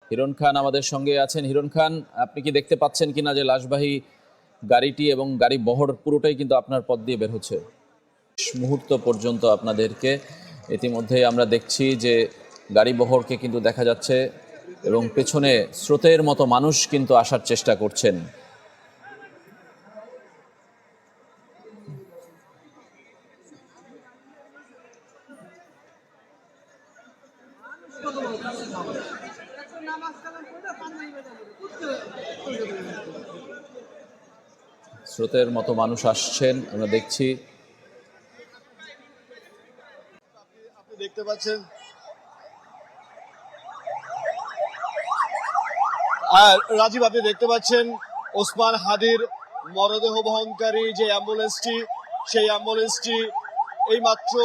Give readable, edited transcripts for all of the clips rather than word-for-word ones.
হিরণ খান আমাদের সঙ্গে আছেন। হিরণ খান, আপনি কি দেখতে পাচ্ছেন কিনা যে লাশবাহী গাড়িটি এবং গাড়ি বহর পুরোটাই কিন্তু আপনার পথ দিয়ে বের হচ্ছে? মুহূর্ত পর্যন্ত আপনাদেরকে ইতিমধ্যে আমরা দেখছি যে গাড়ি বহরকে কিন্তু দেখা যাচ্ছে এবং পেছনে স্রোতের মতো মানুষ কিন্তু আসার চেষ্টা করছেন। স্রোতের মতো মানুষ আসছেন, আমরা দেখছি। আপনি দেখতে পাচ্ছেন রাজীব, আপনি দেখতে পাচ্ছেন ওসমান হাদির মরদেহ বহনকারী যে অ্যাম্বুলেন্সটি, সেই অ্যাম্বুলেন্সটি এইমাত্র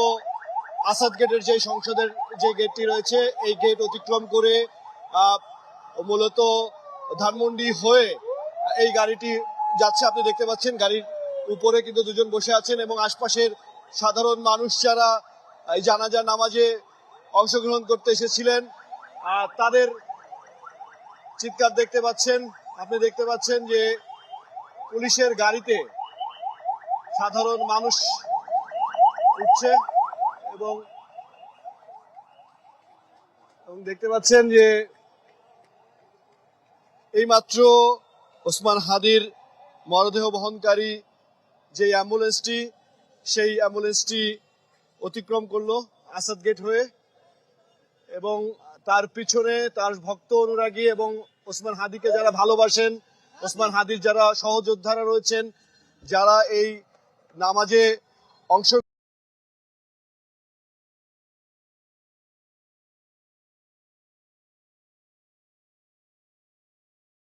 আসাদ গেটের যে সংসদের যে গেটটি রয়েছে এই গেট অতিক্রম করে মূলত ধানমন্ডি হয়ে এই গাড়িটি যাচ্ছে। আপনি দেখতে পাচ্ছেন গাড়ির উপরে কিন্তু দুজন বসে আছেন এবং আশপাশের সাধারণ মানুষ যারা এই জানাজা নামাজে অংশগ্রহণ করতে এসেছিলেন তাদের চিৎকার দেখতে পাচ্ছেন। আপনি দেখতে পাচ্ছেন যে পুলিশের গাড়িতে সাধারণ মানুষ উঠছে এবং দেখতে পাচ্ছেন যে এইমাত্র ওসমান হাদির মরদেহ বহনকারী যে অ্যাম্বুলেন্সটি, সেই অ্যাম্বুলেন্সটি অতিক্রম করলো আসাদ গেট হয়ে এবং তার পিছনে তার ভক্ত অনুরাগী এবং ওসমান হাদিকে যারা ভালোবাসেন, ওসমান হাদির যারা সহযোদ্ধারা রয়েছেন, যারা এই নামাজে অংশ